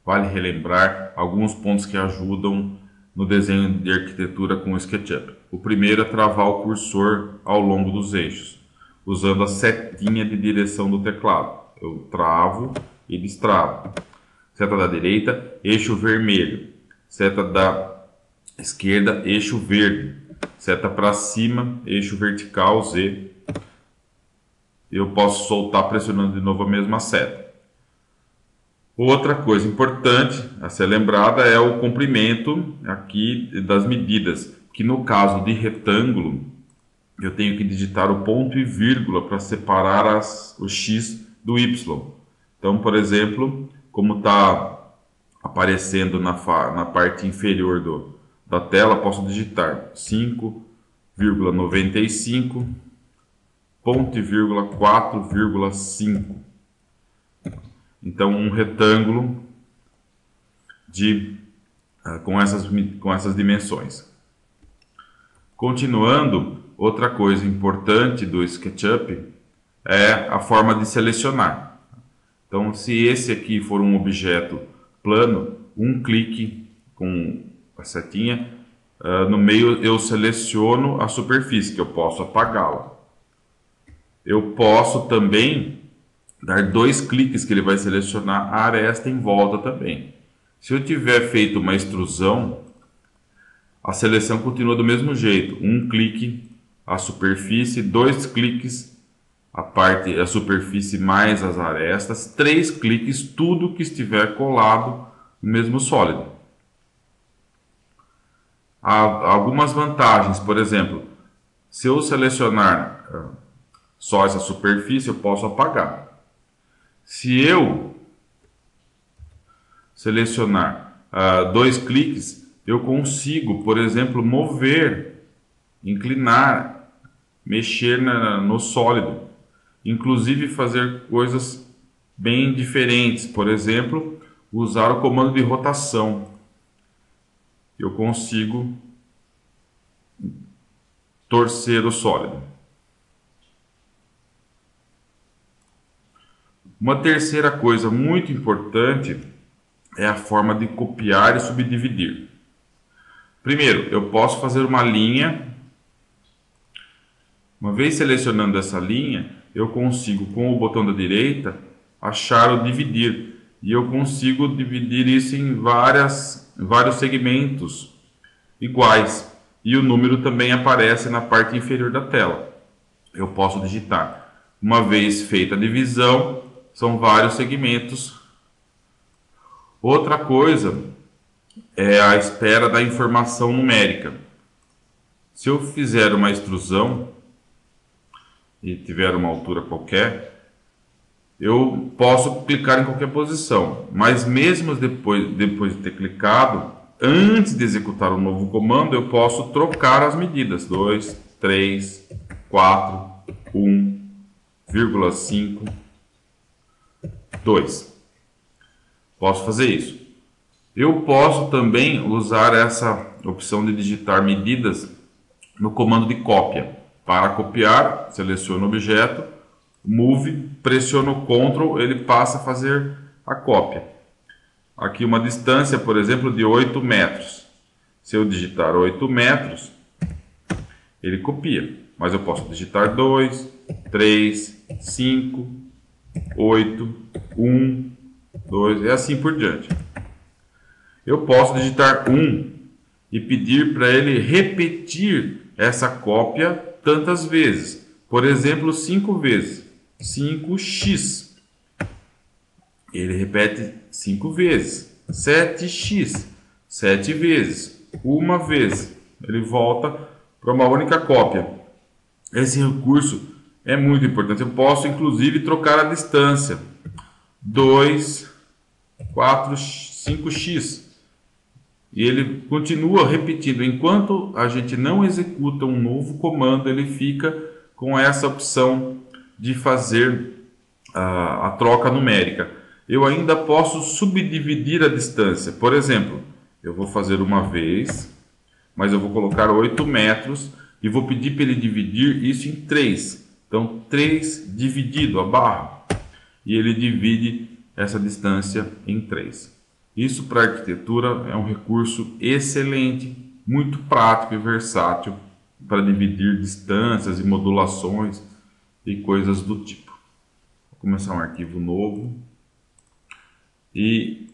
Vale relembrar alguns pontos que ajudam no desenho de arquitetura com o SketchUp. O primeiro é travar o cursor ao longo dos eixos, usando a setinha de direção do teclado. Eu travo e destravo. Seta da direita, eixo vermelho. Seta da esquerda, eixo verde. Seta para cima, eixo vertical, Z. Eu posso soltar pressionando de novo a mesma seta. Outra coisa importante a ser lembrada é o comprimento aqui das medidas, que no caso de retângulo, eu tenho que digitar o ponto e vírgula para separar o x do y. Então, por exemplo, como está aparecendo na parte inferior da tela, posso digitar 5,95, ponto e vírgula 4,5. Então, um retângulo com essas dimensões. Continuando, outra coisa importante do SketchUp é a forma de selecionar. Então, se esse aqui for um objeto plano, um clique com a setinha, no meio eu seleciono a superfície, que eu posso apagá-la. Eu posso também dar 2 cliques que ele vai selecionar a aresta em volta também. Se eu tiver feito uma extrusão, a seleção continua do mesmo jeito. Um clique a superfície, 2 cliques a superfície mais as arestas, 3 cliques tudo que estiver colado no mesmo sólido. Há algumas vantagens, por exemplo, se eu selecionar só essa superfície, eu posso apagar. Se eu selecionar 2 cliques, eu consigo, por exemplo, mover, inclinar, mexer no sólido, inclusive fazer coisas bem diferentes. Por exemplo, usar o comando de rotação. Eu consigo torcer o sólido. Uma terceira coisa muito importante é a forma de copiar e subdividir. Primeiro, eu posso fazer uma linha. Uma vez selecionando essa linha, eu consigo, com o botão da direita, achar o dividir. E eu consigo dividir isso em vários segmentos iguais. E o número também aparece na parte inferior da tela. Eu posso digitar. Uma vez feita a divisão, são vários segmentos. Outra coisa é a espera da informação numérica. Se eu fizer uma extrusão e tiver uma altura qualquer, eu posso clicar em qualquer posição. Mas mesmo depois de ter clicado, antes de executar um novo comando, eu posso trocar as medidas. 2, 3, 4, 1,5... 2. Posso fazer isso. Eu posso também usar essa opção de digitar medidas no comando de cópia. Para copiar, seleciono o objeto, Move, pressiono o Ctrl, ele passa a fazer a cópia. Aqui uma distância, por exemplo, de 8 metros. Se eu digitar 8 metros, ele copia. Mas eu posso digitar 2, 3, 5, 8, 1, 2 e assim por diante. Eu posso digitar 1 e pedir para ele repetir essa cópia tantas vezes. Por exemplo, 5 vezes. 5x. Ele repete 5 vezes. 7x. 7 vezes. Uma vez. Ele volta para uma única cópia. Esse recurso é muito importante. Eu posso, inclusive, trocar a distância. 2, 4, 5x. E ele continua repetindo. Enquanto a gente não executa um novo comando, ele fica com essa opção de fazer a troca numérica. Eu ainda posso subdividir a distância. Por exemplo, eu vou fazer uma vez, mas eu vou colocar 8 metros e vou pedir para ele dividir isso em 3. Então, 3 dividido a barra. E ele divide essa distância em 3. Isso para arquitetura é um recurso excelente, muito prático e versátil para dividir distâncias e modulações e coisas do tipo. Vou começar um arquivo novo e,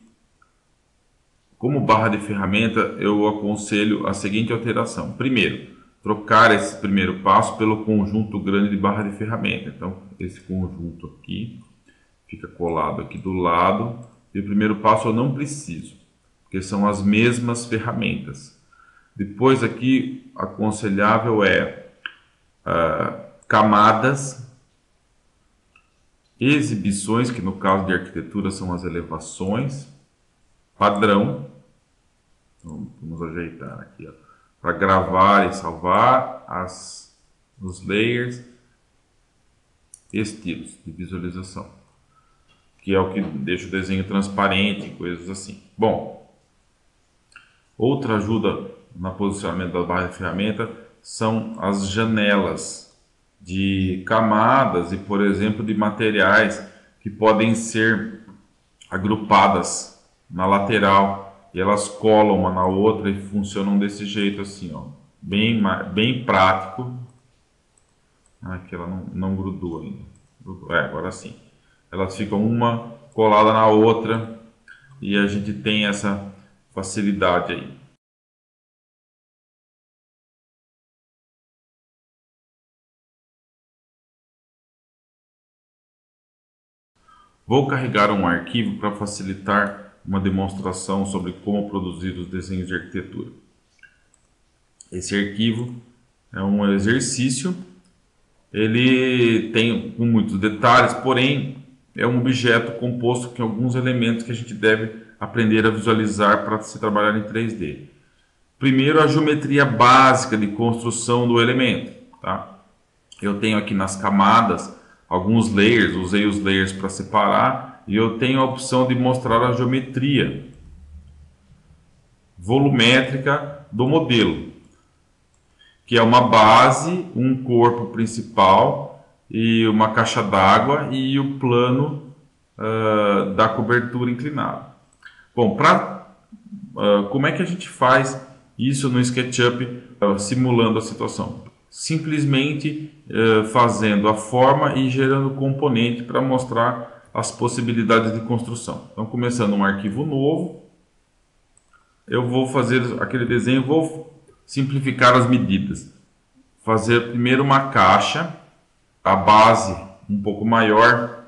como barra de ferramenta, eu aconselho a seguinte alteração. Primeiro, trocar esse primeiro passo pelo conjunto grande de barra de ferramenta. Então, esse conjunto aqui fica colado aqui do lado. E o primeiro passo eu não preciso, porque são as mesmas ferramentas. Depois aqui, aconselhável é camadas, exibições, que no caso de arquitetura são as elevações, padrão. Então, vamos ajeitar aqui, para gravar e salvar os layers, estilos de visualização, que é o que deixa o desenho transparente, coisas assim. Bom, outra ajuda no posicionamento da barra de ferramenta são as janelas de camadas e, por exemplo, de materiais que podem ser agrupadas na lateral e elas colam uma na outra e funcionam desse jeito assim, ó, bem prático. Aqui ela não grudou ainda. Agora sim. Elas ficam uma colada na outra e a gente tem essa facilidade aí. Vou carregar um arquivo para facilitar uma demonstração sobre como produzir os desenhos de arquitetura. Esse arquivo é um exercício, ele tem muitos detalhes, porém é um objeto composto com alguns elementos que a gente deve aprender a visualizar para se trabalhar em 3D. Primeiro, a geometria básica de construção do elemento. Tá? Eu tenho aqui nas camadas alguns layers, usei os layers para separar, e eu tenho a opção de mostrar a geometria volumétrica do modelo, que é uma base, um corpo principal e uma caixa d'água e o plano da cobertura inclinada. Bom, como é que a gente faz isso no SketchUp simulando a situação? Simplesmente fazendo a forma e gerando componente para mostrar as possibilidades de construção. Então, começando um arquivo novo, eu vou fazer aquele desenho, vou simplificar as medidas. Fazer primeiro uma caixa, a base um pouco maior,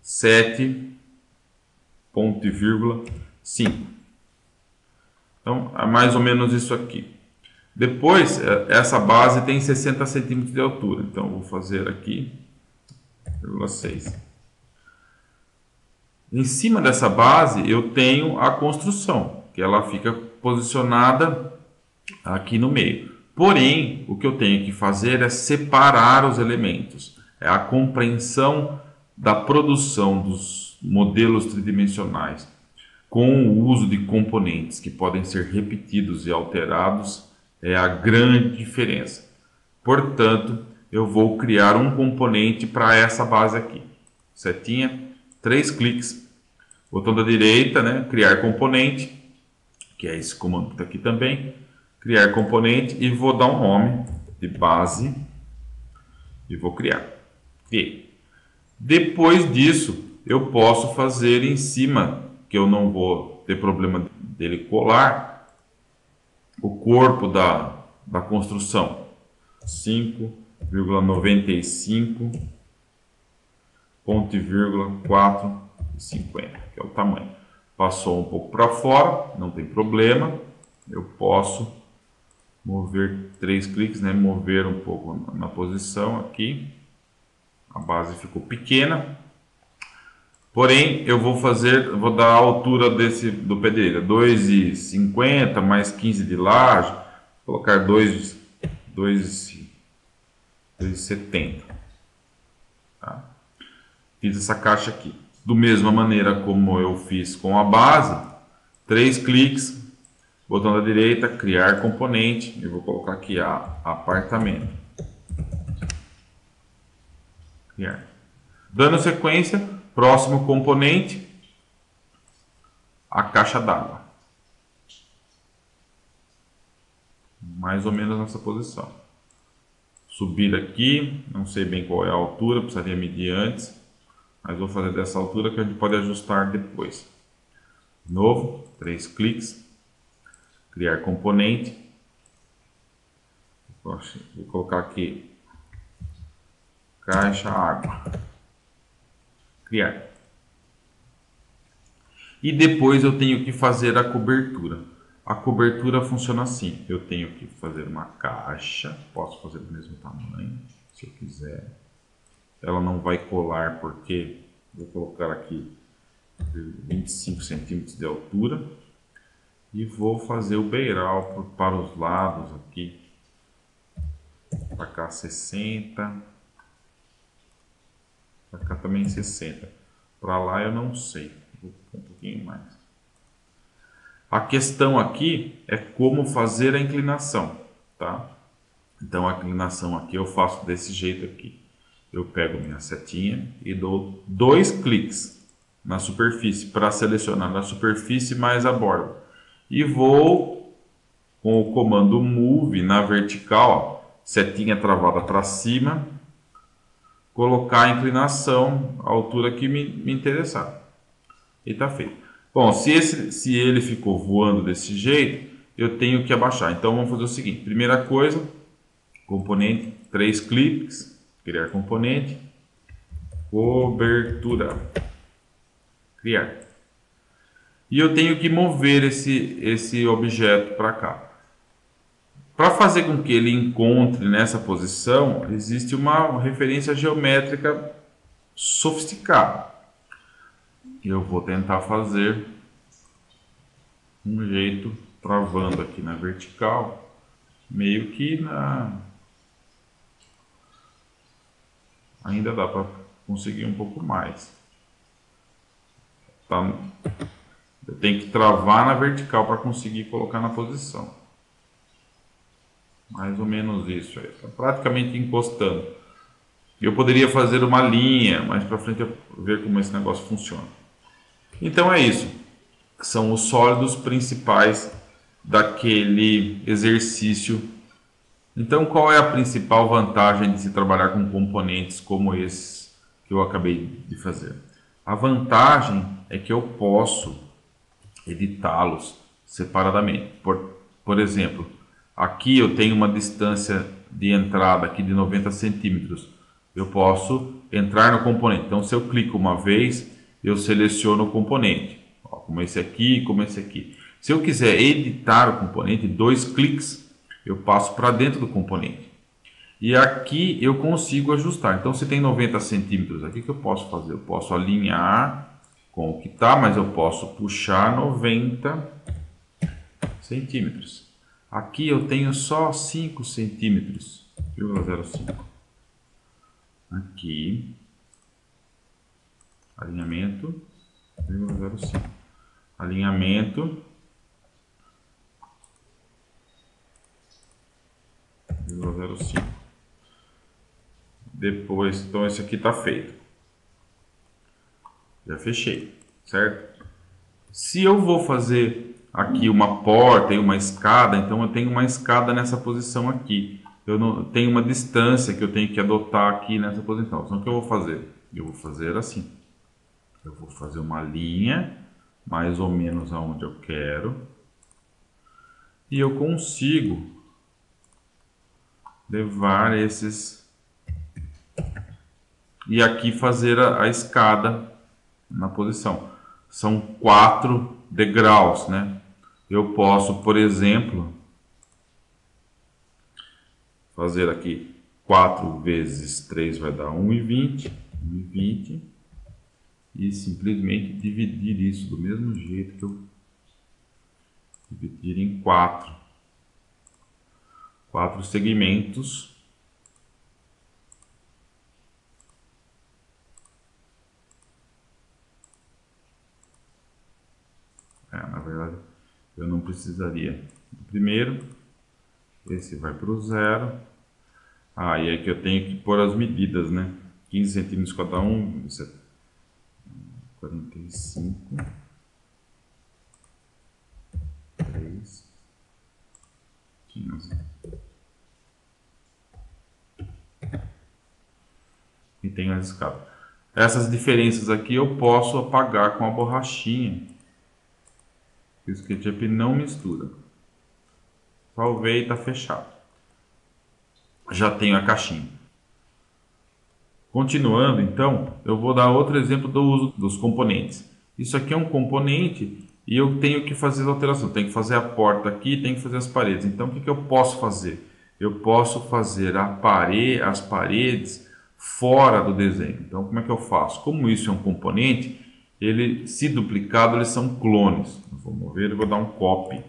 7 ponto e vírgula 5. Então, é mais ou menos isso aqui. Depois, essa base tem 60 centímetros de altura. Então, vou fazer aqui, 0,6. Em cima dessa base, eu tenho a construção, que ela fica posicionada aqui no meio. Porém, o que eu tenho que fazer é separar os elementos. É a compreensão da produção dos modelos tridimensionais com o uso de componentes que podem ser repetidos e alterados é a grande diferença. Portanto, eu vou criar um componente para essa base aqui. Setinha, 3 cliques, botão da direita, né? Criar componente, que é esse comando que está aqui também. Criar componente e vou dar um nome de base e vou criar. E depois disso, eu posso fazer em cima, que eu não vou ter problema dele colar, o corpo da construção. 5,95 ponto e vírgula 450, que é o tamanho. Passou um pouco para fora, não tem problema. Eu posso mover 3 cliques, né? Mover um pouco na posição aqui. A base ficou pequena. Porém, eu vou dar a altura do pé dele, 2,50 mais 15 de laje, vou colocar 2,70. Tá? Fiz essa caixa aqui. Da mesma maneira como eu fiz com a base, 3 cliques, botão da direita, criar componente, eu vou colocar aqui apartamento. Criar. Dando sequência, próximo componente, a caixa d'água. Mais ou menos nessa posição. Subir aqui, não sei bem qual é a altura, precisaria medir antes, mas vou fazer dessa altura que a gente pode ajustar depois. De novo, 3 cliques, criar componente, vou colocar aqui, caixa água, criar. E depois eu tenho que fazer a cobertura. A cobertura funciona assim, eu tenho que fazer uma caixa, posso fazer do mesmo tamanho, se eu quiser. Ela não vai colar porque vou colocar aqui 25 centímetros de altura. E vou fazer o beiral para os lados aqui. Para cá 60. Para cá também 60. Para lá eu não sei, vou um pouquinho mais. A questão aqui é como fazer a inclinação, tá? Então a inclinação aqui eu faço desse jeito aqui. Eu pego minha setinha e dou 2 cliques na superfície para selecionar a superfície mais a borda. E vou com o comando Move na vertical, ó, setinha travada para cima, colocar a inclinação, a altura que me interessar. E está feito. Bom, se ele ficou voando desse jeito, eu tenho que abaixar. Então vamos fazer o seguinte: primeira coisa, componente, 3 cliques, criar componente, cobertura, criar. E eu tenho que mover esse objeto para cá. Para fazer com que ele encontre nessa posição, existe uma referência geométrica sofisticada. Eu vou tentar fazer um jeito travando aqui na vertical, meio que ainda dá para conseguir um pouco mais. Tá? Eu tenho que travar na vertical para conseguir colocar na posição. Mais ou menos isso aí. Está praticamente encostando. Eu poderia fazer uma linha, mais para frente eu ver como esse negócio funciona. Então é isso. São os sólidos principais daquele exercício. Então qual é a principal vantagem de se trabalhar com componentes como esses que eu acabei de fazer? A vantagem é que eu posso editá-los separadamente. Por exemplo, aqui eu tenho uma distância de entrada aqui de 90 centímetros. Eu posso entrar no componente. Então, se eu clico uma vez, eu seleciono o componente. Ó, como esse aqui e como esse aqui. Se eu quiser editar o componente, 2 cliques, eu passo para dentro do componente. E aqui eu consigo ajustar. Então, se tem 90 centímetros aqui, o que eu posso fazer? Eu posso alinhar com o que está, mas eu posso puxar 90 centímetros. Aqui eu tenho só 5 centímetros, 0,05. Aqui, alinhamento, 0,05. Alinhamento, 0,05. Depois, então esse aqui está feito. Já fechei, certo? Se eu vou fazer aqui uma porta e uma escada, então eu tenho uma escada nessa posição aqui. Eu não tenho uma distância que eu tenho que adotar aqui nessa posição. Então o que eu vou fazer? Eu vou fazer assim. Eu vou fazer uma linha, mais ou menos aonde eu quero. E eu consigo levar esses... E aqui fazer a escada na posição. São 4 degraus, né? Eu posso, por exemplo, fazer aqui 4 vezes 3 vai dar 1,20. 1,20. E simplesmente dividir isso do mesmo jeito que eu dividir em 4 segmentos. Na verdade, eu não precisaria do primeiro. Esse vai para o 0. E aqui eu tenho que pôr as medidas, né? 15 centímetros cada um. Isso é 45. 3, 15. E tem as escadas. Essas diferenças aqui eu posso apagar com a borrachinha. O SketchUp não mistura. Salvei e está fechado. Já tenho a caixinha. Continuando, então, eu vou dar outro exemplo do uso dos componentes. Isso aqui é um componente e eu tenho que fazer as alterações. Tenho que fazer a porta aqui, tenho que fazer as paredes. Então, o que eu posso fazer? Eu posso fazer as paredes fora do desenho. Então, como é que eu faço? Como isso é um componente, ele, se duplicado, eles são clones. Eu vou mover e vou dar um copy.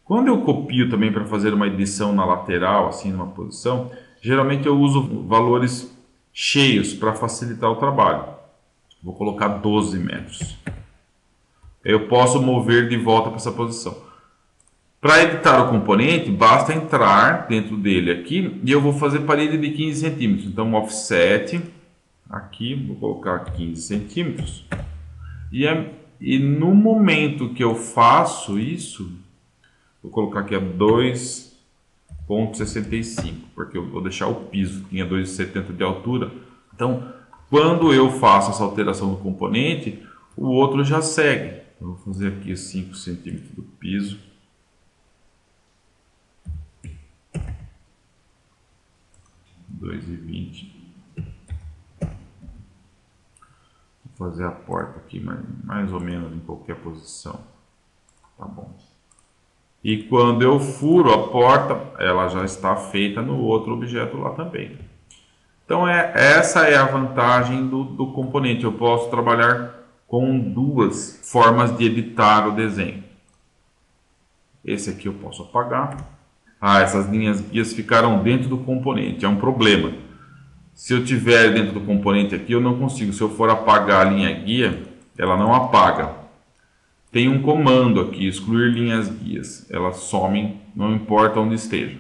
Quando eu copio também para fazer uma edição na lateral, assim, numa posição, geralmente eu uso valores cheios para facilitar o trabalho. Vou colocar 12 metros. Eu posso mover de volta para essa posição. Para editar o componente, basta entrar dentro dele aqui e eu vou fazer parede de 15 centímetros. Então, offset, aqui, vou colocar 15 centímetros. E no momento que eu faço isso, vou colocar aqui a 2,65, porque eu vou deixar o piso, tinha 2,70 de altura. Então, quando eu faço essa alteração do componente, o outro já segue. Eu vou fazer aqui 5 centímetros do piso. Vou fazer a porta aqui mais ou menos em qualquer posição. Tá bom. E quando eu furo a porta, ela já está feita no outro objeto lá também. Então essa é a vantagem do componente. Eu posso trabalhar com duas formas de editar o desenho. Esse aqui eu posso apagar. Essas linhas guias ficaram dentro do componente. É um problema. Se eu tiver dentro do componente aqui, eu não consigo. Se eu for apagar a linha guia, ela não apaga. Tem um comando aqui, excluir linhas guias. Elas somem, não importa onde esteja.